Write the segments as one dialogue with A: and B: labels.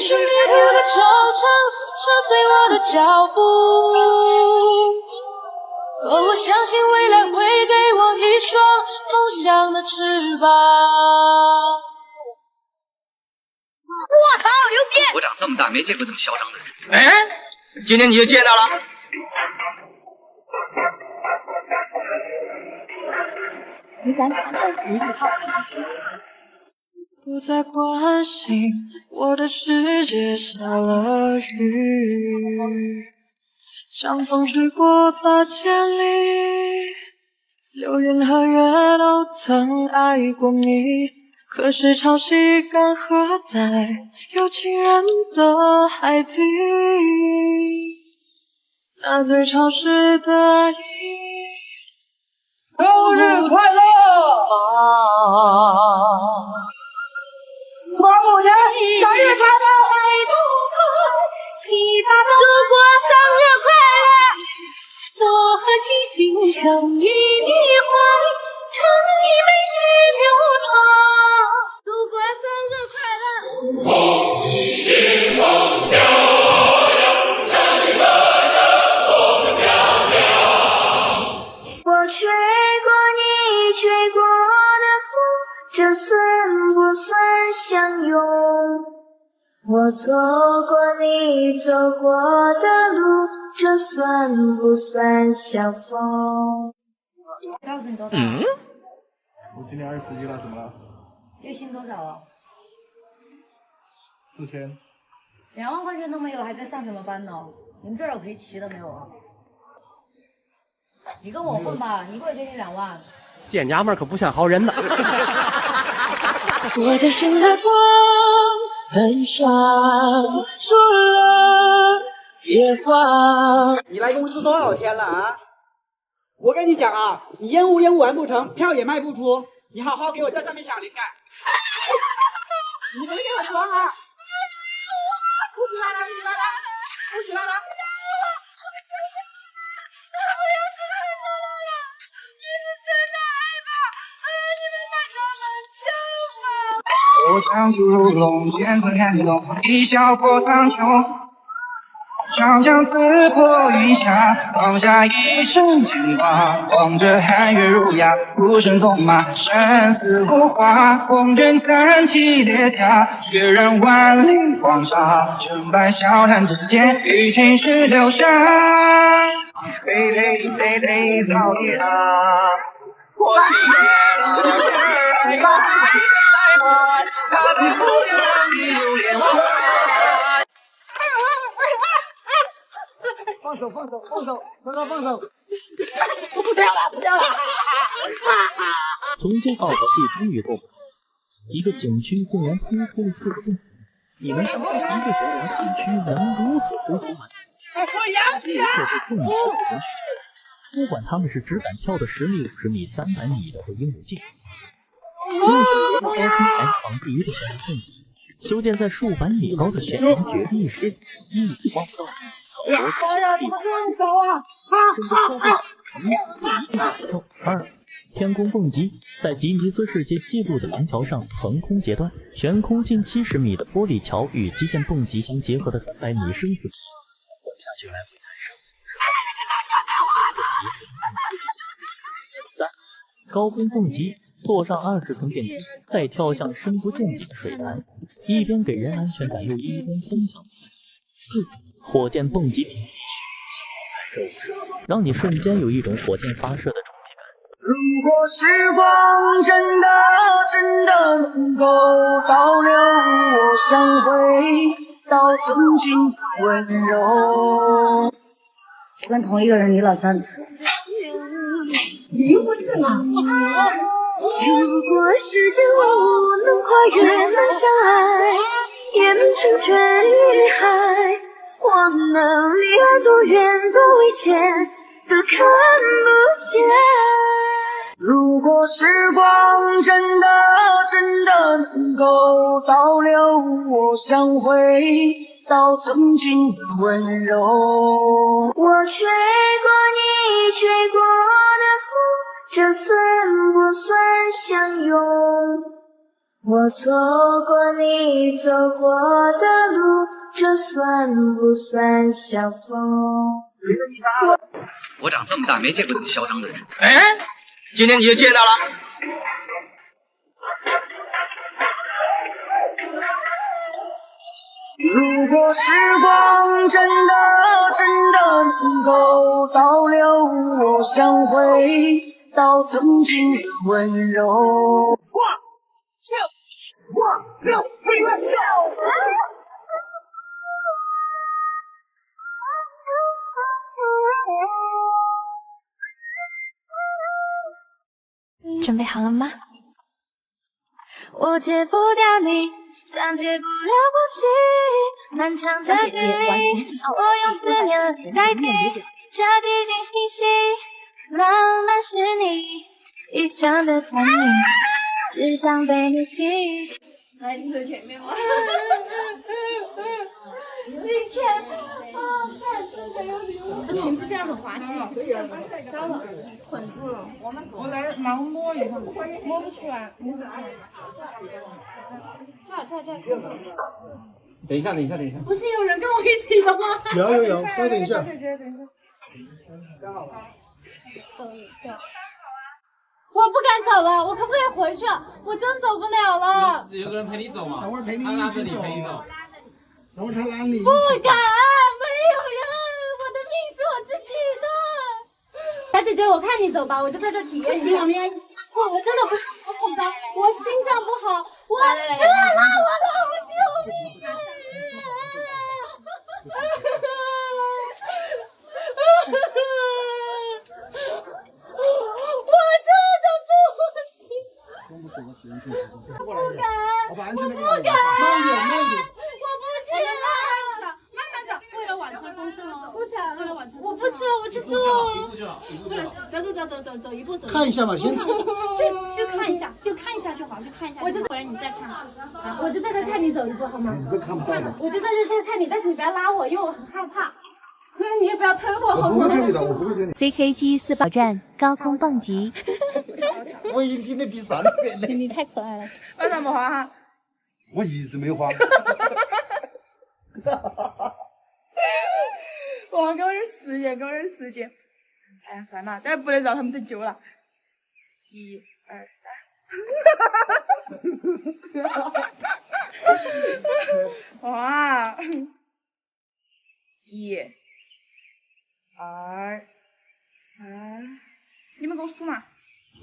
A: 寻迷途的惆怅，扯碎我的脚步。可我相信未来会给我一双梦想的翅膀。
B: 我操，牛逼！
C: 我长这么大没见过这么嚣张的人。
D: 哎，今天你就见到了。
B: 你敢挑战1号？
A: 不再关心我的世界下了雨，像风吹过8千里，流云和月都曾爱过你，可是潮汐干涸在有情人的海底，那最潮湿的爱意。
D: 生日快乐！光母节，生日快乐！
A: 祖国生日快乐！我和激情相依的怀，等你美丽流淌。祖国生日快乐！
E: 恭喜迎风飘扬，向你们生送亮亮。
F: 我吹过你吹过的风，这算不算相拥？我走过你走过的路，这算不算相逢？
B: 告诉你多少？
G: 我今年20几了，怎么了？
B: 月薪多少啊
G: ？4000。
B: 2万块钱都没有，还在上什么班呢？你们这儿有赔齐了没有啊？你跟我混吧，一个月给你2万。
D: 见娘们可不像好人呢。
A: 我的心的光很闪，说了别慌。
H: 你来公司多少天了啊？我跟你讲啊，你烟雾完不成，票也卖不出，你好好给我在上面想灵感。你没给我装啊！不许拉了，不许拉了，不许拉了！
D: 我唱出龙卷风撼动，一笑破苍穹，长江刺破云霞，放下一身牵挂，望着汉月儒雅，孤身纵马，生死无花，风筝zan起列甲，血染万里黄沙，成败笑谈之间，与情绪流沙，飞飞飞飞老爷啊，我心愿，你告诉我来吧，他的不让你留恋我。
H: 放手，放手，放手，哥哥放手！
D: 不跳了，不跳了！
I: 从街道的戏终于做不到，一个景区竟然突出了4个洞。你能想象一个学员景区能如此突出吗？这对更小的同学，不管他们是只敢跳的10米、50米、300米的鹦鹉镜，用手高空台防地狱的悬崖陷阱，修建在数百米高的悬崖绝壁时，一直望不到。
H: 哎呀，怎么这么高啊！2.
I: 天空蹦极，在吉尼斯世界纪录的廊桥上横空截断，悬空近70米的玻璃桥与极限蹦极相结合的300米生死。跳下去来回弹射，3. 高空蹦极，坐上20层电梯，再跳向深不见底的水潭，一边给人安全感，又一边增强刺激。4. 火箭蹦极，让你瞬间有一种火箭发射的冲击感。
D: 如果时光真的能够倒流，我想回到曾经的温柔。
B: 我跟同一个人离了3次。离婚了吗？
F: 如果时间不能跨越，能相爱，也能成全与海。我能离而多远多危险都看不见。
D: 如果时光真的能够倒流，我想回到曾经的温柔。
F: 我吹过你吹过的风，这算不算相拥？我走过你走过的路，这算不算相逢？
C: 我长这么大没见过这么嚣张的人。
J: 哎，今天你就见到了。
A: 如果时光真的能够倒流，我想回到曾经的温柔。
F: 准备好了吗？我戒不掉你，像戒不了呼吸，漫长的距离，我用思念来代替，这寂静信息，浪漫是你一场的探秘，只想被你吸引。
B: 来，你在前面吗？今天啊，帅哥还有礼物。裙子现在很滑稽，糟了，捆住了。我来盲摸一下，摸不出来，摸不出来。
G: 等一下。
B: 不是有人跟我一起的吗？
G: 有，稍等一下。
B: 我不敢走了，我可不可以回去？我真走不了了。
K: 有个人陪你走嘛？
G: 等会儿陪你
K: 他拉着
G: 一起走。
K: 你陪你走。
G: 等会儿他拉你。
B: 不敢，没有人，我的命是我自己的。小姐姐，我看你走吧，我就在这体验一下。我们要一起。我真的不是我恐高，我心脏不好，我来拉我了，我救命啊！我真的不行，不敢，
G: 我把安全带给你。
B: 不敢，
G: 慢点。
B: 我不去了。
L: 慢慢走，为了晚餐丰盛哦。
B: 不想，
L: 为了晚餐，
B: 我不吃，我不吃素。
L: 走，一步走。
G: 看一下嘛，先
L: 去看一下，就看一下就好，去看一下。我就回来你再看。
B: 我就在这看你走一步好吗？
G: 你是看不到的。
B: 我就在这看你，但是你不要拉我，因为我很害怕。所以你也不要推我好吗？
G: 我不会推你的，我不会推你。
M: CKG 4站高空蹦极。
G: 我已经听了第3遍了。
B: 你太可爱了。
L: 为什么滑哈？
G: 我一直没滑。
L: 哇，给我点时间。哎呀，算了，但是不能让他们等久了。1、2、3。哇！1、2、3，你们给我数嘛？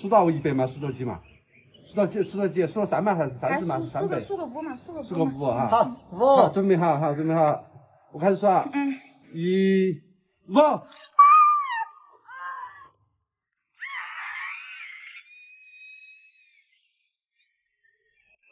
G: 数到100嘛，数到几嘛？数到几？数到3嘛还是30嘛？是300？
L: 数个5嘛，数个
G: 5啊！
J: 好，5。
G: 好，准备好，我开始数啊。1、5。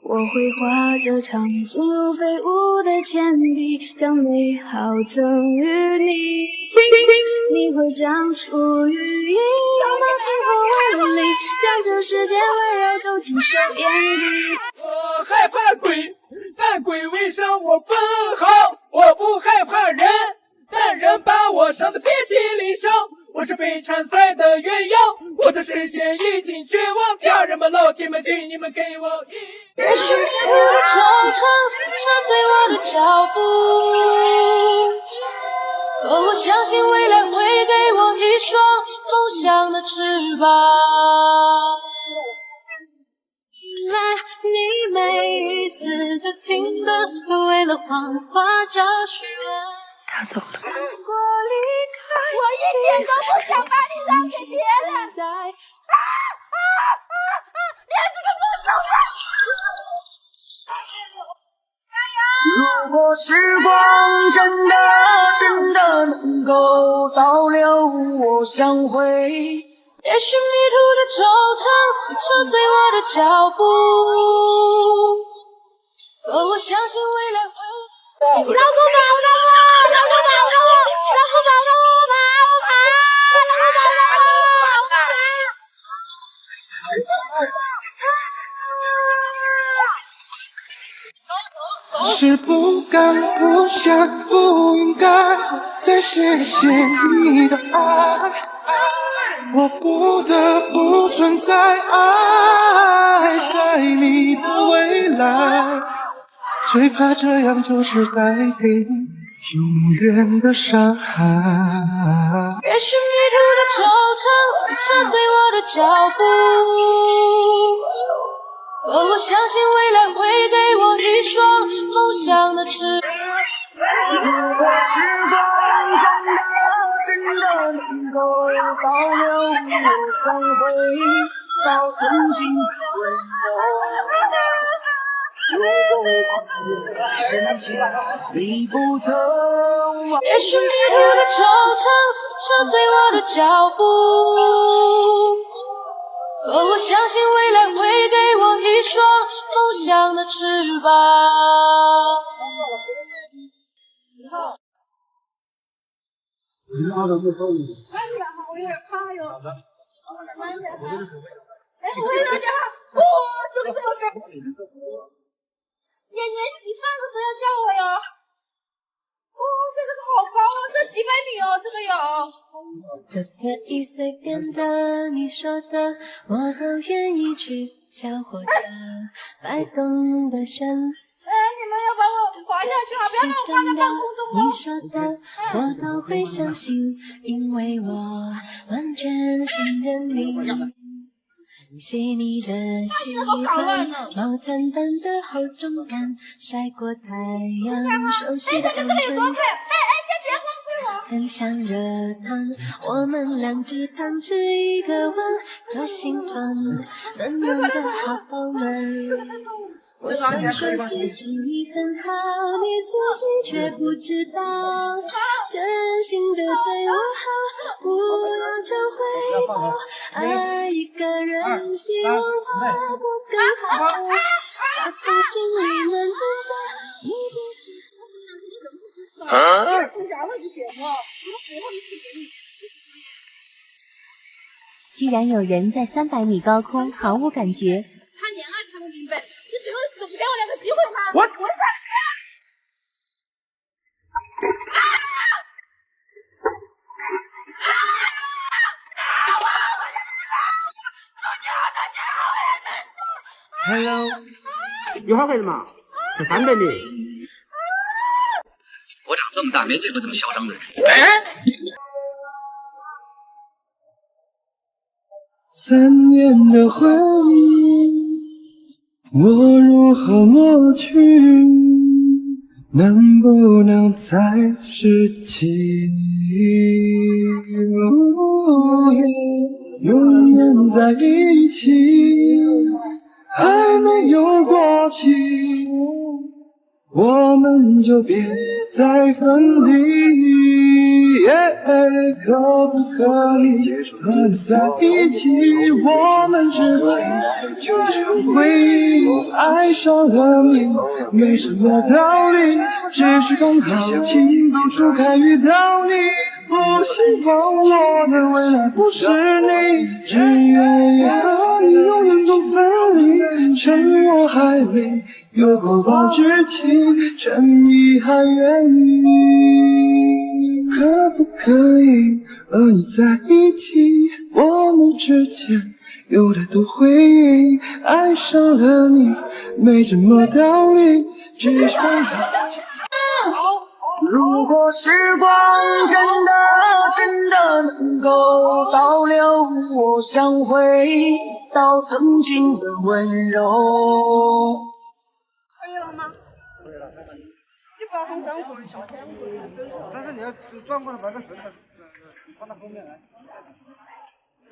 F: 我会画着长颈飞舞的铅笔，将美好赠予你。你会长出羽翼，拥抱幸福无力，让这世间温柔都尽收眼底。
E: 我害怕鬼，但鬼未伤我分毫；我不害怕人，但人把我伤得遍体鳞伤。我是被缠赛的鸳鸯，我的视线已经绝望。家人们、老铁们，请你们给我一。
A: 也许迷途的惆怅车碎我的脚步，可我相信未来会给我一双梦想的翅膀。
F: 原来你每一次的停顿，都为了谎话找询问。
A: 他走了。
B: 我一点都不想把你让给别人。你还是个不走的。
A: 如果时光真的能够倒流，我想回。也许迷途的惆怅会车碎我的脚步，可我相信未来会。
B: 老公跑，老公
D: 是不敢、不想、不应该再谢谢你的爱。我不得不存在，爱在你的未来，最怕这样就是带给你永远的伤害。
A: 也许迷途的惆怅会扯碎我的脚步，而我相信未来会给我一双梦想的翅膀。
F: 如果时光真的能够倒流，我想回到曾经的温柔。深情你不曾忘。
A: 也许迷途的惆怅扯碎我的脚步，而我相信未来会给我一双梦想的翅膀。
B: 我有点怕哟。慢点哈。哎，我回头讲，就是这么干。年级饭的时候要叫我哟。这个好高哦，这几百米哦，这个有。
A: 这可以随便的，你说的我都愿意去，小火车摆动的旋律。
B: 你们要把我滑下去啊！不要让我挂在半空中哦。
A: 你说的我都会相信，因为我完全信任你。细腻的细粉，毛毯般的厚重感，晒过太阳，熟悉的安分。很像热汤，我们两只汤匙一个碗，做心团，暖暖的好宝们。我想说其实你很好，你自己却不知道，真心的对我好，不要求回报。爱一个人，希望他过更好，他从心里暖暖的，你不知道。
M: 居然有人在300米高空毫无感觉。
B: 他娘啊，他不明白，你最后死不给我两个机会吗？
D: 我
H: Hello， 有好回了吗？才300米。
C: 我长这么大没见过这么嚣张的人。
D: 3年的回忆，我如何抹去？能不能再拾起？永远在一起，还没有过期，我们就别再分离。可不可以和你在一起？我们之间就回忆，爱上了你，没什么道理，只是刚好情窦初开遇到你。不希望我的未来不是你，只愿意和你永远不分离。趁我还没有过往之情，趁你还愿意，可不可以和你在一起？我们之间有太多回忆，爱上了你没什么道理，只是刚好。
F: 如果时光真的能够倒流，我想回到曾经的温柔。
B: 可以了吗？
E: 可以了，
B: 你不要很干活，小心。
H: 但是你要转过来把个绳子放到后面来。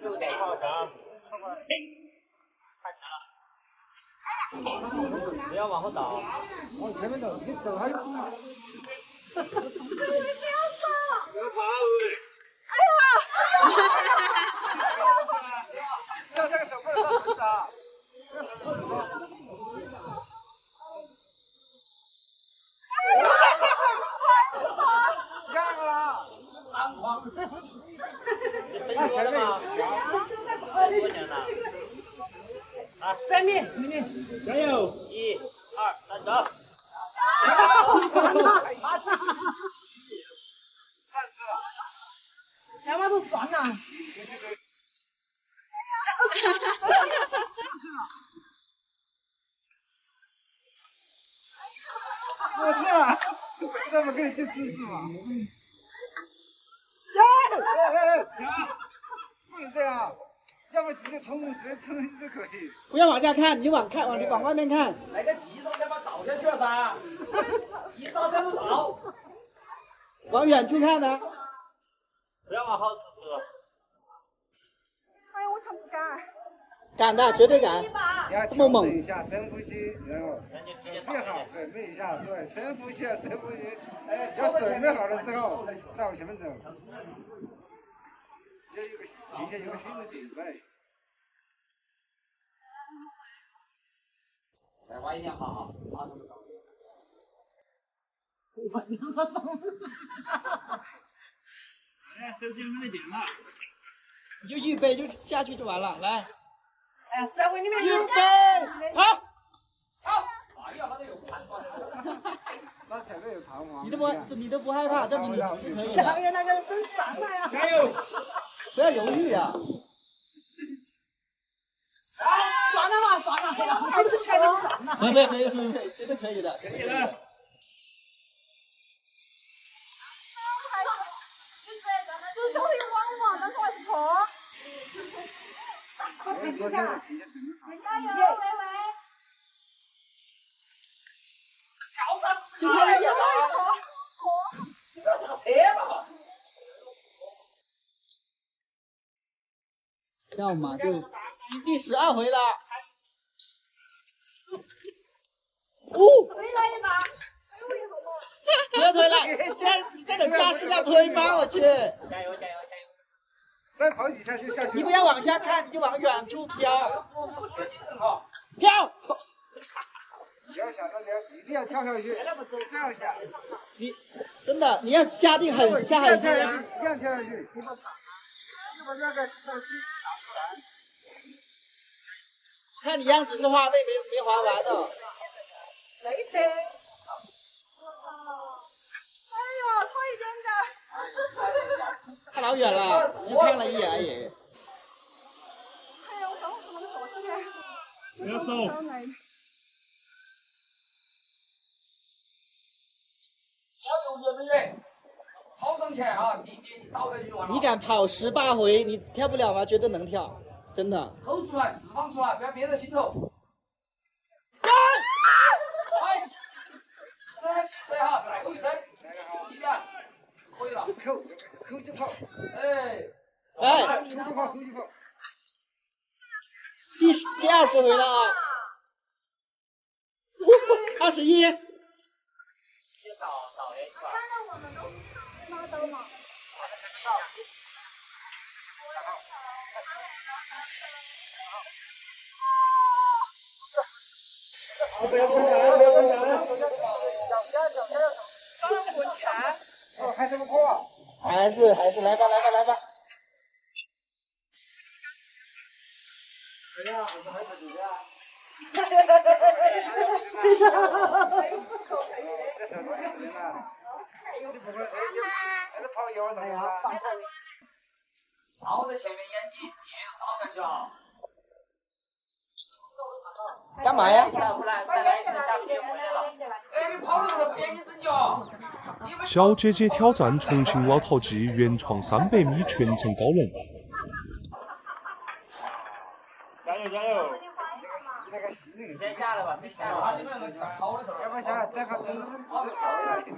H: 6点靠墙，不要往后倒，往前面走，你走还是输嘛？不要跑！
B: 哎呀！
H: 要这个手不能放绳子啊！让了！那前面有墙。多强呢？啊，3米，美女，加油！1、2、3，走！
B: 他妈都酸了。
D: 这么跟你去吃是吗？不能这样，要不直接冲就可以。
E: 不要往下看，你往外面看。
H: 那个急刹车把倒下去了噻，一刹车不倒。
E: 往远处看的。
H: 不要往后指。
L: 哎呀，我才不敢。
E: 敢的，绝对敢。
D: 你要调整一下，深呼吸，然后准备一下，对，深呼吸，深呼吸。要准备好了之后，再往前面走。要有个提前有个心理准备。
H: 再晚一点，好。
E: 我他妈嗓子！
I: 哎，手机没得电了。
E: 你就预备就下去就完了，来。
L: 哎呀，3回里面
E: 预备，好。
H: 哎呀，那个有弹簧的。
D: 那前面有弹簧。
E: 你都不害怕，证明你是可以的。
L: 下面那个人真上来呀！
I: 加油！
E: 不要犹豫呀！
L: 算了，还是全都上了。
E: 没，绝对可以的。
I: 可以了。
L: 就是稍微往嘛，但是我还是错。加油，微微！
H: 跳上！
E: 就差一点了。
H: 你不要上车嘛！
E: 要么就第12回了。
L: 推了一把，推我一会嘛。
E: 不要推了，这种架势要推吗？我去！
H: 加油！
D: 再跑几下就下去。
E: 你不要往下看，你就往远处飘。
H: 精神哈！
E: 飘！
D: 不要想着你一定要跳下去，这样下。
E: 你真的你要下定狠下狠心，
D: 一样跳下去。你把那个东西拿出来。
E: 看你样子是滑累没滑完的。
L: 累得。哎呦，差一点点。
E: 看老远了，就看了一眼而已。
L: 哎呀，我刚刚那个手机呢？
I: 不要手。
H: 跑上去啊！地倒下去就完了。
E: 你敢跑18回，你跳不了吗？绝对能跳，真的。
H: 吼出来，释放出来，不要憋在心头。哎，这还气势哈，再吼一声，注意点，可以了。
D: 扣就跑。
H: 哎，
D: 扣就跑。
E: 第20回了啊！21。
H: 倒一块。
L: 我们都拿到嘛。
D: 不要碰墙！
L: 上滚看。
D: 哦，还这么快？
E: 还是来吧。
D: 怎样？我们还是你呀？这手多长时间了？你不会在这跑1万多米啊？
H: 倒在前面眼睛，别倒下去啊！
E: 干嘛呀？
H: 再来一次，下面回来了。哎，你跑的时候把眼睛睁脚。
K: 小姐姐挑战重庆老陶记原创300米全程高能。
I: 加油！
D: 那个心里
H: 先下来吧，先下来。
D: 要不下来再跑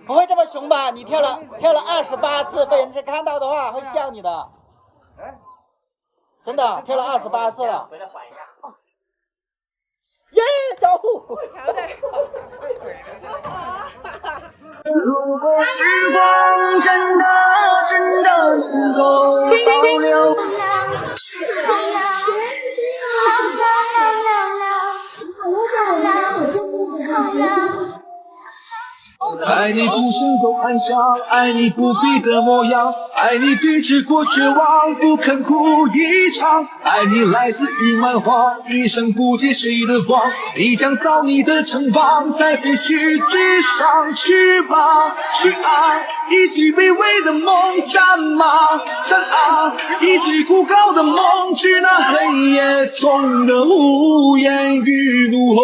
E: 不会这么凶吧？你跳了28次，被人家看到的话会笑你的。真的跳了28次了。
H: 回来缓一下。
E: 耶，走！
L: 跳的。
F: 如果时光真的足够保留。
N: 爱你不行走暗巷，爱你不必的模样，爱你对峙过绝望，不肯哭一场，爱你来自于蛮荒，一生不借谁的光，必将造你的城邦，在废墟之上去吧，去啊！一句卑微的梦，战吗？战啊！一句孤高的梦，致那黑夜中的无言与怒吼。